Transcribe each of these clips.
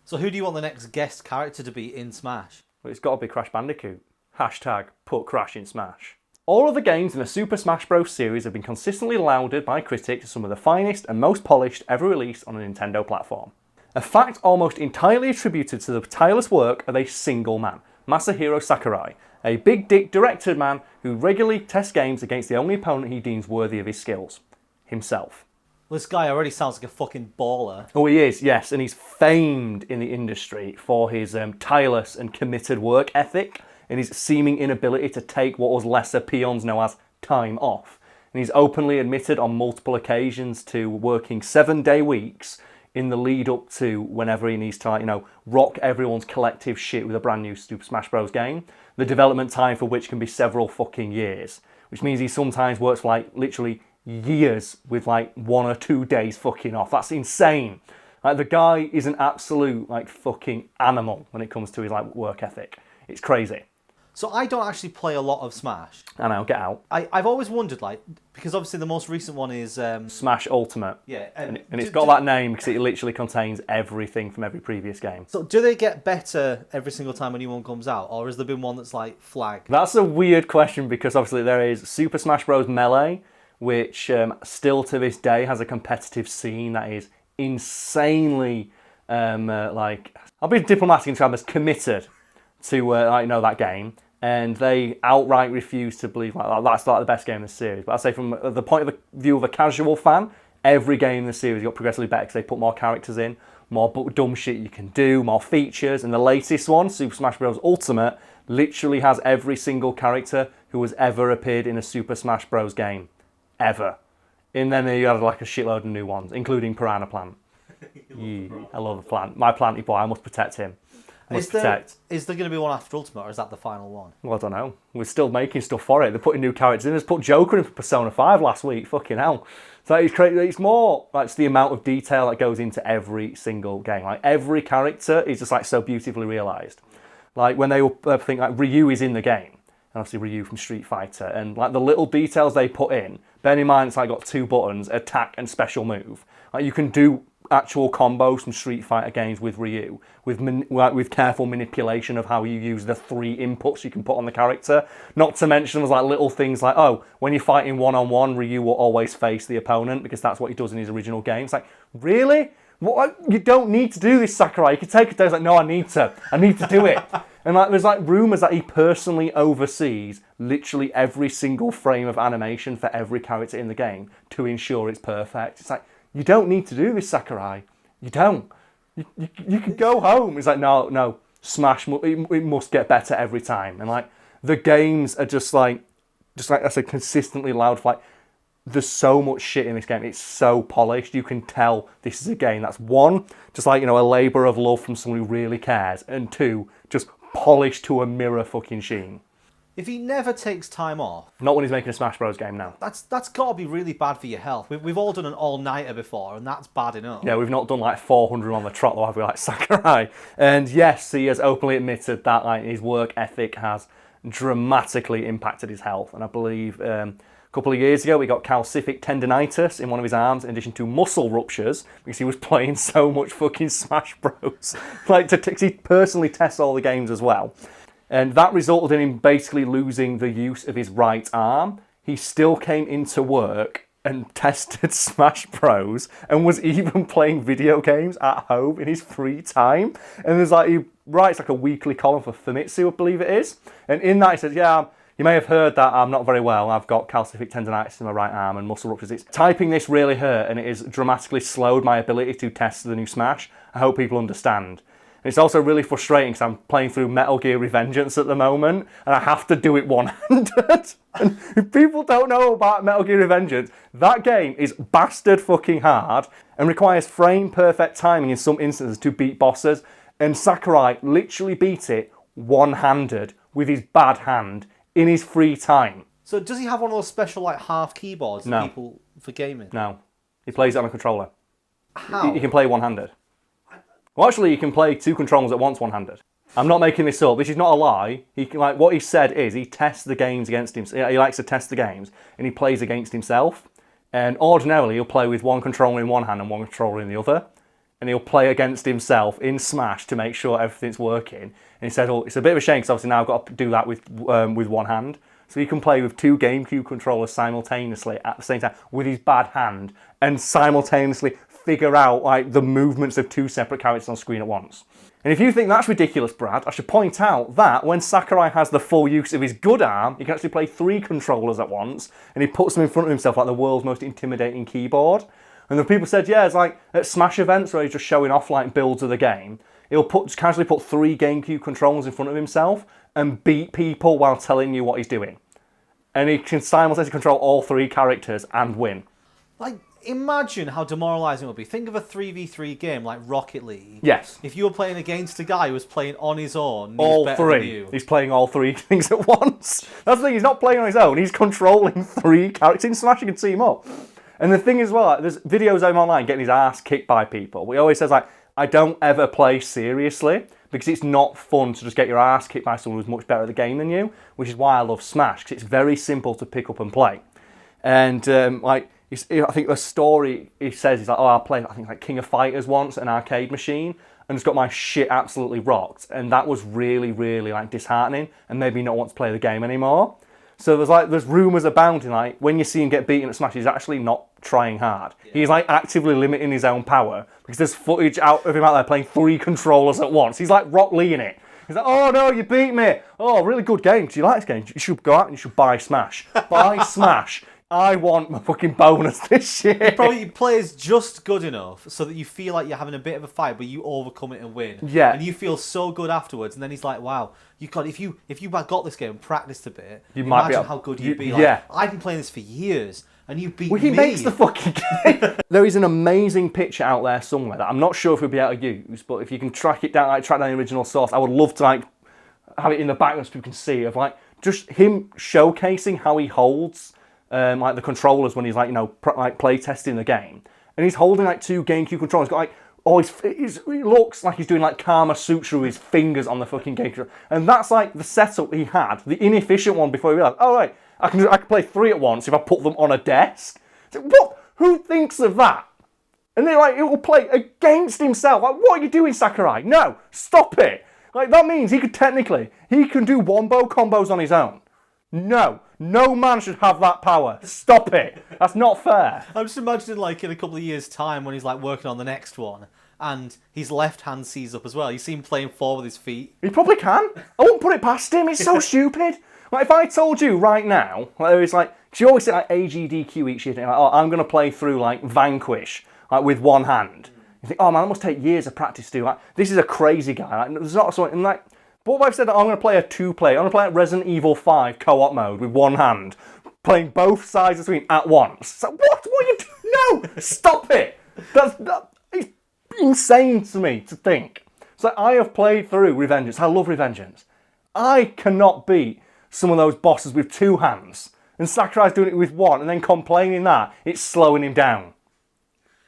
So who do you want the next guest character to be in Smash? Well, it's got to be Crash Bandicoot. Hashtag put Crash in Smash. All of the games in the Super Smash Bros. Series have been consistently lauded by critics as some of the finest and most polished ever released on a Nintendo platform. A fact almost entirely attributed to the tireless work of a single man, Masahiro Sakurai, a big dick directed man who regularly tests games against the only opponent he deems worthy of his skills, himself. This guy already sounds like a fucking baller. Oh, he is, yes, and he's famed in the industry for his tireless and committed work ethic and his seeming inability to take what us lesser peons know as time off. And he's openly admitted on multiple occasions to working 7-day weeks in the lead up to whenever he needs to, rock everyone's collective shit with a brand new Super Smash Bros. Game, the development time for which can be several fucking years, which means he sometimes works for literally years with 1 or 2 days fucking off. That's insane. The guy is an absolute fucking animal when it comes to his work ethic. It's crazy. So I don't actually play a lot of Smash. I know, get out. I've always wondered, because obviously the most recent one is... Smash Ultimate. Yeah. And it's got that name because it literally contains everything from every previous game. So do they get better every single time a new one comes out? Or has there been one that's flag? That's a weird question because obviously there is Super Smash Bros. Melee, which still to this day has a competitive scene that is insanely, I'll be diplomatic and terms, committed to that game, and they outright refuse to believe that's the best game in the series. But I say from the point of view of a casual fan, every game in the series got progressively better because they put more characters in, more dumb shit you can do, more features, and the latest one, Super Smash Bros. Ultimate, literally has every single character who has ever appeared in a Super Smash Bros. Game. Ever. And then you had a shitload of new ones, including Piranha Plant. I love the plant. My planty boy, I must protect him. Is there going to be one after Ultimate, or is that the final one? Well, I don't know. We're still making stuff for it. They're putting new characters in. They put Joker in for Persona 5 last week. Fucking hell. So it's crazy. It's more it's the amount of detail that goes into every single game. Every character is just so beautifully realised. When they think Ryu is in the game, and obviously Ryu from Street Fighter, and the little details they put in. Bear in mind, it's got 2 buttons, attack and special move. You can do actual combos from Street Fighter games with Ryu, with careful manipulation of how you use the 3 inputs you can put on the character. Not to mention there's little things when you're fighting one-on-one, Ryu will always face the opponent because that's what he does in his original game. It's really? What? You don't need to do this, Sakurai. You can take it down. No, I need to do it. And there's rumours that he personally oversees literally every single frame of animation for every character in the game to ensure it's perfect. It's you don't need to do this, Sakurai. You don't. You can go home. It's no, Smash, it must get better every time. And the games are just I said, consistently loud. There's so much shit in this game. It's so polished. You can tell this is a game that's one, just a labour of love from someone who really cares, and 2, just polished to a mirror fucking sheen. If he never takes time off... Not when he's making a Smash Bros. Game now. That's got to be really bad for your health. We've all done an all-nighter before, and that's bad enough. Yeah, we've not done 400 on the trot, though, have we, Sakurai? And yes, he has openly admitted that his work ethic has dramatically impacted his health. And I believe a couple of years ago, he got calcific tendinitis in one of his arms, in addition to muscle ruptures, because he was playing so much fucking Smash Bros. He personally tests all the games as well. And that resulted in him basically losing the use of his right arm. He still came into work and tested Smash Bros. And was even playing video games at home in his free time. And there's he writes a weekly column for Famitsu, I believe it is. And in that he says, yeah, you may have heard that I'm not very well. I've got calcific tendinitis in my right arm and muscle ruptures. Typing this really hurt and it has dramatically slowed my ability to test the new Smash. I hope people understand. It's also really frustrating because I'm playing through Metal Gear Revengeance at the moment and I have to do it one-handed. And if people don't know about Metal Gear Revengeance, that game is bastard fucking hard and requires frame-perfect timing in some instances to beat bosses. And Sakurai literally beat it one-handed with his bad hand in his free time. So does he have one of those special half keyboards that people for gaming? No. He plays it on a controller. How? You can play one-handed. Well, actually, you can play 2 controllers at once one-handed. I'm not making this up. This is not a lie. He can, what he said is he tests the games against him. He likes to test the games, and he plays against himself. And ordinarily, he'll play with one controller in one hand and one controller in the other. and he'll play against himself in Smash to make sure everything's working. And he said, "Oh, it's a bit of a shame because obviously now I've got to do that with one hand." So he can play with 2 GameCube controllers simultaneously at the same time with his bad hand, and simultaneously figure out like the movements of 2 separate characters on screen at once. And if you think that's ridiculous, Brad, I should point out that when Sakurai has the full use of his good arm, he can actually play 3 controllers at once, and he puts them in front of himself like the world's most intimidating keyboard. And the people said, yeah, it's like at Smash events where he's just showing off like builds of the game, he'll casually put 3 GameCube controllers in front of himself and beat people while telling you what he's doing. And he can simultaneously control all 3 characters and win. Like, imagine how demoralising it would be. Think of a 3v3 game like Rocket League. Yes. If you were playing against a guy who was playing on his own, all better than 3. you. He's playing all 3 things at once. That's the thing, he's not playing on his own. He's controlling 3 characters. In Smash, you can team up. And the thing as well, like, there's videos of him online getting his ass kicked by people. He always says, like, I don't ever play seriously because it's not fun to just get your ass kicked by someone who's much better at the game than you, which is why I love Smash, because it's very simple to pick up and play. And, I think the story he says is like, oh, I played, I think, like King of Fighters once, an arcade machine, and just got my shit absolutely rocked. And that was really, really, like, disheartening and made me not want to play the game anymore. So there's rumours abounding, like, when you see him get beaten at Smash, he's actually not trying hard. Yeah. He's, like, actively limiting his own power because there's footage out of him out there playing 3 controllers at once. He's, like, Rock Lee in it. He's like, oh, no, you beat me. Oh, really good game. Do you like this game? You should go out and you should buy Smash. Buy Smash. I want my fucking bonus this year. Probably plays just good enough so that you feel like you're having a bit of a fight, but you overcome it and win. Yeah. And you feel so good afterwards. And then he's like, "Wow, you got if you got this game and practiced a bit, you might imagine how good you'd be." Like, yeah. I've been playing this for years, and you beat me. Well, he makes the fucking game. There is an amazing picture out there somewhere that I'm not sure if we'll be able to use, but if you can track it down, like track down the original source, I would love to like have it in the background so people can see of like just him showcasing how he holds. Like the controllers when he's like, you know, like play testing the game, and he's holding like 2 GameCube controllers. He's got like, oh, he looks like he's doing like Kama Sutra with his fingers on the fucking GameCube, and that's like the setup he had, the inefficient one before he realized, oh right, I can play 3 at once if I put them on a desk. So, what? Who thinks of that? And then like it will play against himself. Like, what are you doing, Sakurai? No, stop it. Like that means he can do wombo combos on his own. No man should have that power. Stop it. That's not fair. I'm just imagining like in a couple of years' time when he's like working on the next one and his left hand sees up as well. You see him playing forward with his feet. He probably can. I won't put it past him. He's so stupid. Like if I told you right now, like, it's like, because you always say like AGDQ each year, like, oh, I'm going to play through like Vanquish like with one hand. You think, oh man, that must take years of practice to do. Like, this is a crazy guy. Like, there's not something like. But what if I've said that I'm going to play a 2-player, I'm going to play Resident Evil 5 co-op mode with one hand, playing both sides of the screen at once. So what? What are you doing? No! Stop it! It's insane to me to think. So I have played through Revengeance. I love Revengeance. I cannot beat some of those bosses with 2 hands. And Sakurai's doing it with 1 and then complaining that it's slowing him down.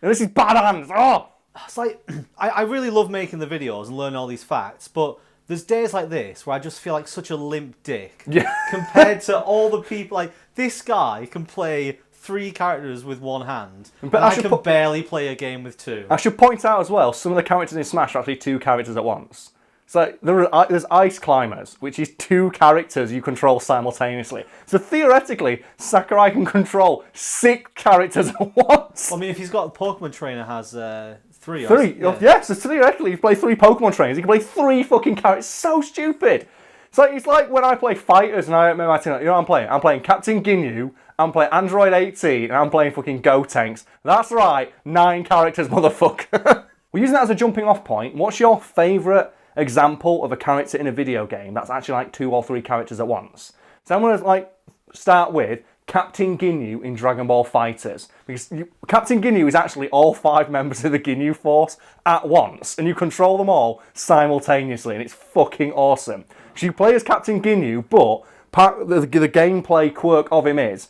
And this is bad hands. Oh! It's like, I really love making the videos and learning all these facts, but there's days like this where I just feel like such a limp dick compared to all the people. Like, this guy can play 3 characters with 1 hand, but I can barely play a game with 2. I should point out as well, some of the characters in Smash are actually 2 characters at once. So there's Ice Climbers, which is 2 characters you control simultaneously. So theoretically, Sakurai can control 6 characters at once. I mean, if he's got a Pokemon trainer has 3. 3? Yeah, so theoretically, if you play 3 Pokemon trainers, you can play 3 fucking characters. So stupid. It's like when I play fighters and I remember my team, you know what I'm playing? I'm playing Captain Ginyu, I'm playing Android 18, and I'm playing fucking Gotenks. That's right, 9 characters, motherfucker. We're using that as a jumping off point. What's your favourite example of a character in a video game that's actually like 2 or 3 characters at once? So I'm going to like start with Captain Ginyu in Dragon Ball FighterZ. Because Captain Ginyu is actually all 5 members of the Ginyu Force at once, and you control them all simultaneously, and it's fucking awesome. So you play as Captain Ginyu, but part of the gameplay quirk of him is,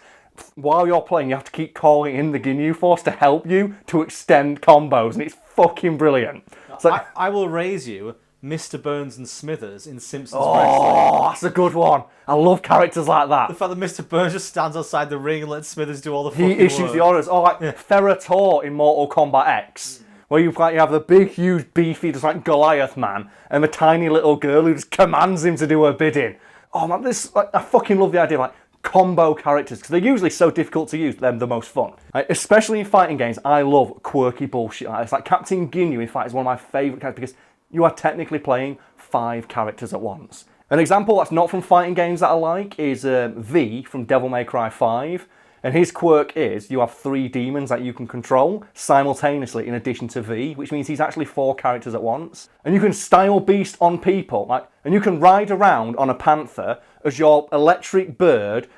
while you're playing, you have to keep calling in the Ginyu Force to help you to extend combos, and it's fucking brilliant. So, I will raise you Mr. Burns and Smithers in Simpsons Wrestling. Oh, that's a good one. I love characters like that. The fact that Mr. Burns just stands outside the ring and lets Smithers do all the fucking He issues work. the orders. Or like Ferrator in Mortal Kombat X, where you have the big, huge, beefy, just like Goliath man, and the tiny little girl who just commands him to do her bidding. Oh man, I fucking love the idea of like combo characters, because they're usually so difficult to use, they're the most fun. Like, especially in fighting games, I love quirky bullshit like this. Like Captain Ginyu in fact is one of my favourite characters, because you are technically playing 5 characters at once. An example that's not from fighting games that I like is V from Devil May Cry 5. And his quirk is you have 3 demons that you can control simultaneously in addition to V, which means he's actually 4 characters at once. And you can style beast on people, and you can ride around on a panther as your electric bird,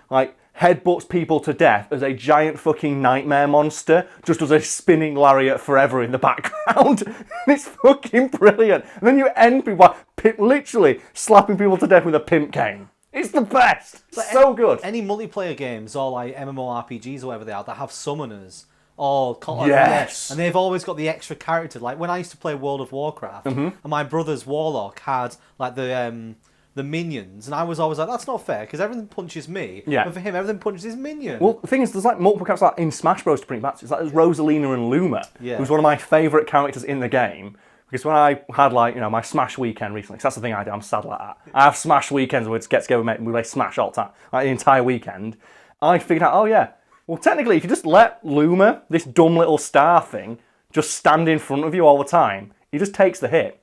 headbutts people to death as a giant fucking nightmare monster, just does a spinning lariat forever in the background. It's fucking brilliant. And then you end people by literally slapping people to death with a pimp cane. It's the best. So good. Any multiplayer games or like MMORPGs or whatever they are that have summoners or yes, and they've always got the extra character. Like when I used to play World of Warcraft, and my brother's warlock had like the minions, and I was always like, that's not fair because everything punches me. Yeah. But for him, everything punches his minion. Well, the thing is, there's like multiple characters like in Smash Bros. To bring it back to. It's like there's Rosalina and Luma, who's one of my favourite characters in the game. Because when I had my Smash weekend recently, because that's the thing I do, I'm sad like that. I have Smash weekends where we get together and we play Smash all the time, like the entire weekend. I figured out, oh yeah, well technically if you just let Luma, this dumb little star thing, just stand in front of you all the time, he just takes the hit.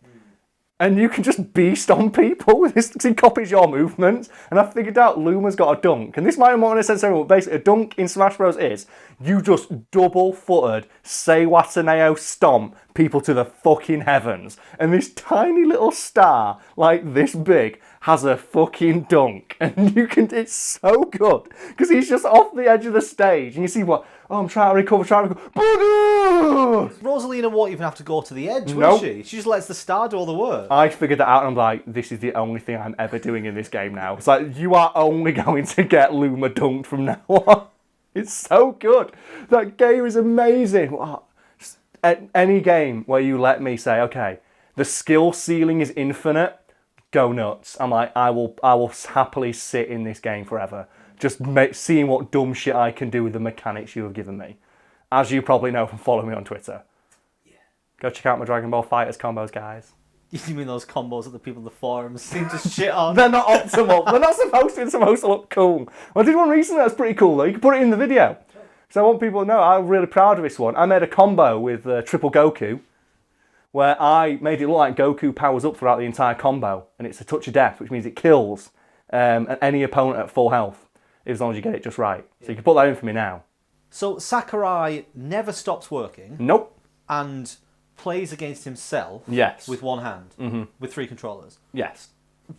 And you can just beast on people with this, he copies your movements. And I figured out Luma's got a dunk. And this might not make sense to everyone, but basically a dunk in Smash Bros is, you just double-footed Seiwataneo stomp people to the fucking heavens. And this tiny little star, like this big, has a fucking dunk. And it's so good. Because he's just off the edge of the stage. And you see I'm trying to recover. Rosalina won't even have to go to the edge, will she? She just lets the star do all the work. I figured that out and I'm like, this is the only thing I'm ever doing in this game now. It's like, you are only going to get Luma dunked from now on. It's so good. That game is amazing. Any game where you let me say, okay, the skill ceiling is infinite, go nuts. I'm like, I will happily sit in this game forever. Just seeing what dumb shit I can do with the mechanics you have given me. As you probably know from following me on Twitter. Yeah. Go check out my Dragon Ball FighterZ combos, guys. You mean those combos that the people in the forums seem to shit on? They're not optimal. They're not supposed to. They're supposed to look cool. I did one recently that's pretty cool though. You can put it in the video. So I want people to know I'm really proud of this one. I made a combo with Triple Goku where I made it look like Goku powers up throughout the entire combo. And it's a touch of death, which means it kills any opponent at full health, as long as you get it just right. So you can put that in for me now. So Sakurai never stops working. Nope. And plays against himself. Yes. With one hand. With 3 controllers. Yes.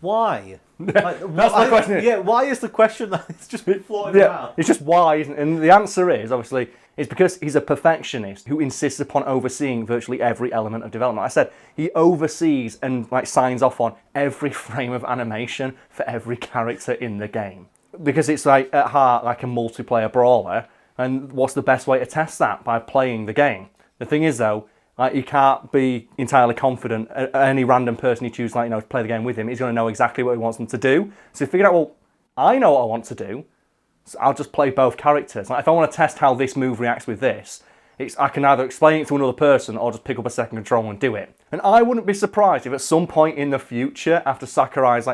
Why? That's the question. Yeah, why is the question that it's just been floating around? It's just why, isn't it? And the answer is, obviously, it's because he's a perfectionist who insists upon overseeing virtually every element of development. Like I said, he oversees and signs off on every frame of animation for every character in the game. Because it's at heart like a multiplayer brawler, and what's the best way to test that? By playing the game. The thing is though, you can't be entirely confident any random person you choose to play the game with him is going to know exactly what he wants them to do. So he figured out, well, I know what I want to do, so I'll just play both characters. If I want to test how this move reacts with this, I can either explain it to another person or just pick up a second controller and do it. And I wouldn't be surprised if at some point in the future, after Sakurai's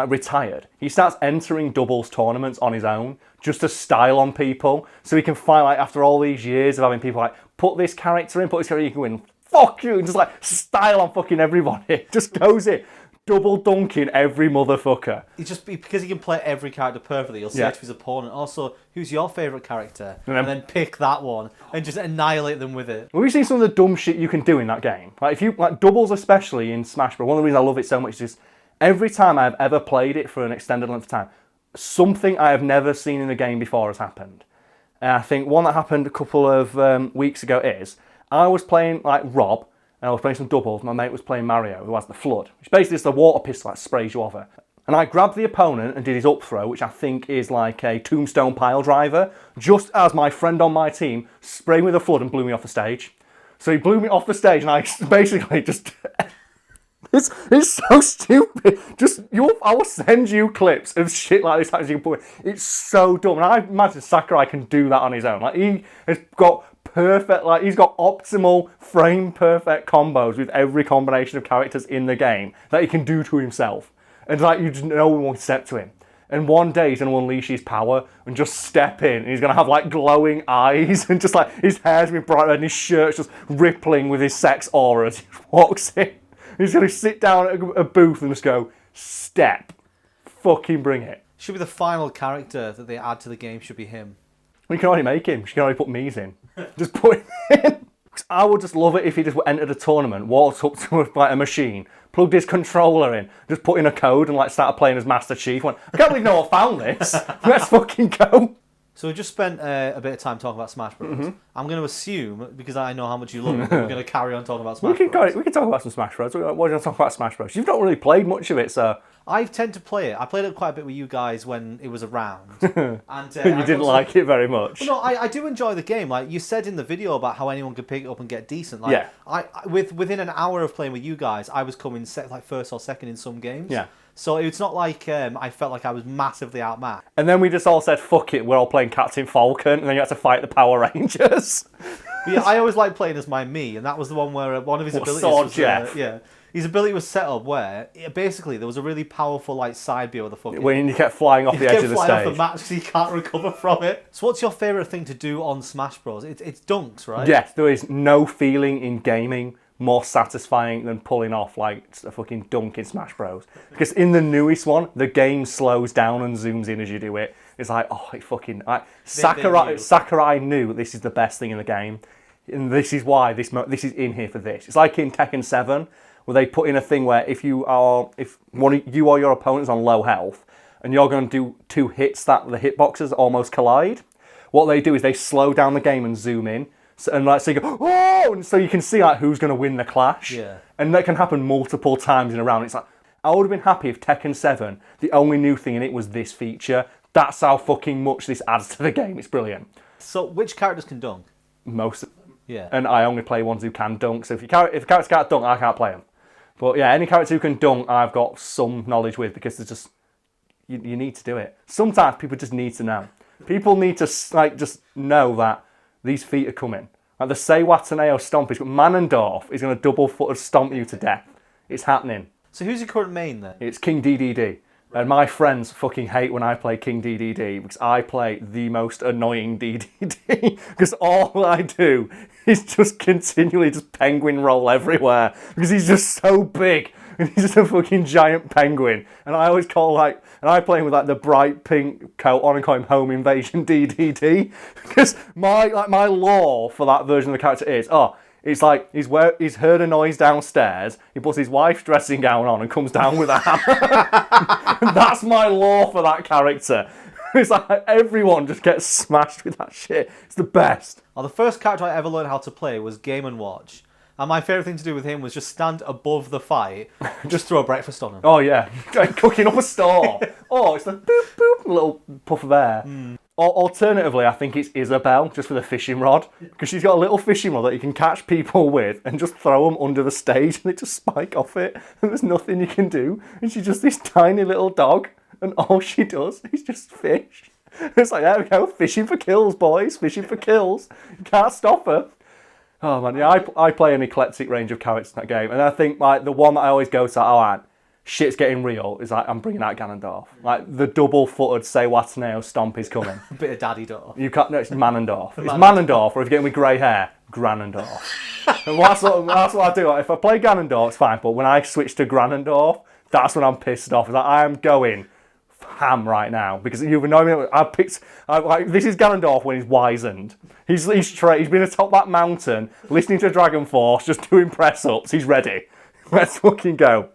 retired, he starts entering doubles tournaments on his own just to style on people, so he can fight after all these years of having people put this character in, you can win, fuck you, and just style on fucking everybody. Just goes in, double dunking every motherfucker. Because he can play every character perfectly, he'll say to his opponent, also, who's your favourite character? And then pick that one and just annihilate them with it. Well, we've seen some of the dumb shit you can do in that game. If you doubles, especially in Smash Bros. One of the reasons I love it so much is just every time I've ever played it for an extended length of time, something I have never seen in the game before has happened. And I think one that happened a couple of weeks ago is, I was playing Rob, and I was playing some doubles. My mate was playing Mario, who has the Flood, which basically is the water pistol that sprays you over. And I grabbed the opponent and did his up throw, which I think is like a tombstone pile driver, just as my friend on my team sprayed me with a Flood and blew me off the stage. So he blew me off the stage, and I basically just... It's so stupid. I will send you clips of shit like this as you can put it. It's so dumb. And I imagine Sakurai can do that on his own. He has got perfect, like, he's got optimal, frame-perfect combos with every combination of characters in the game that he can do to himself. And, like, you just no one will step to him. And one day he's going to unleash his power and just step in. And he's going to have, like, glowing eyes and just, like, his hair's been bright red and his shirt's just rippling with his sex aura as he walks in. He's going to sit down at a booth and just go, step. Fucking bring it. Should be the final character that they add to the game, should be him. You can already make him. You can already put Mies in. Just put him in. I would just love it if he just entered a tournament, walked up to like a machine, plugged his controller in, just put in a code and like started playing as Master Chief. Went, I can't believe no one found this. Let's fucking go. So we just spent a bit of time talking about Smash Bros. Mm-hmm. I'm going to assume, because I know how much you love it, we're going to carry on talking about Smash Bros. We can talk about some Smash Bros. Why do you want to talk about Smash Bros? You've not really played much of it, so... I tend to play it. I played it quite a bit with you guys when it was around. And you didn't like it very much. Well, no, I do enjoy the game. Like you said in the video about how anyone could pick it up and get decent. Like, yeah. Within an hour of playing with you guys, I was coming like first or second in some games. Yeah. So it's not like I felt like I was massively outmatched. And then we just all said, fuck it, we're all playing Captain Falcon, and then you had to fight the Power Rangers. Yeah, I always liked playing as my me, and that was the one where one of his abilities Sword was... Jeff. Yeah. His ability was set up where, basically, there was a really powerful like side B or the fucking... When you kept flying off the edge of the stage. Off the match so you can't recover from it. So what's your favourite thing to do on Smash Bros? It's dunks, right? Yes, there is no feeling in gaming more satisfying than pulling off like a fucking dunk in Smash Bros. Because in the newest one, the game slows down and zooms in as you do it. It's like, oh, it fucking... Like, Sakurai knew this is the best thing in the game. And this is why this is in here for this. It's like in Tekken 7... where they put in a thing where if you or your opponent's on low health and you're going to do 2 hits that the hitboxes almost collide, what they do is they slow down the game and zoom in, so you go, oh, and so you can see like who's going to win the clash. Yeah. And that can happen multiple times in a round. It's like, I would have been happy if Tekken 7, the only new thing in it was this feature. That's how fucking much this adds to the game. It's brilliant. So which characters can dunk? Most of them. Yeah. And I only play ones who can dunk, so if a character can't dunk, I can't play them. But yeah, any character who can dunk, I've got some knowledge with, because there's just you need to do it. Sometimes people just need to know. People need to like just know that these feet are coming. Like the Seiwataneo stomp is Manendorf is going to double-footed stomp you to death. It's happening. So who's your current main then? It's King DDD. And my friends fucking hate when I play King DDD because I play the most annoying DDD because all I do is just continually just penguin roll everywhere because he's just so big and he's just a fucking giant penguin. And I always and I play him with like the bright pink coat on and call him Home Invasion DDD because my lore for that version of the character is, it's like he's heard a noise downstairs, he puts his wife's dressing gown on and comes down with a hammer. That's my lore for that character. It's like everyone just gets smashed with that shit. It's the best. Well, the first character I ever learned how to play was Game & Watch. And my favourite thing to do with him was just stand above the fight, just throw breakfast on him. Oh yeah, cooking up a storm. Oh, it's the boop boop, little puff of air. Alternatively, I think it's Isabel, just with a fishing rod, because she's got a little fishing rod that you can catch people with and just throw them under the stage and they just spike off it and there's nothing you can do. And she's just this tiny little dog and all she does is just fish. It's like, there we go, fishing for kills, boys, fishing for kills. You can't stop her. Oh man, yeah, I play an eclectic range of characters in that game, and I think like the one that I always go to, shit's getting real, is like I'm bringing out Ganondorf. Like the double-footed Seiwataneo stomp is coming. A bit of daddy dog. You can't. No, it's Manendorf. It's Manendorf, or if you're getting with grey hair, Granendorf. And that's what I do. Like, if I play Ganondorf, it's fine, but when I switch to Granendorf, that's when I'm pissed off. It's like I am going ham right now because you've known me. This is Ganondorf when he's wizened. He's been atop that mountain, listening to Dragon Force, just doing press ups. He's ready. Let's fucking go.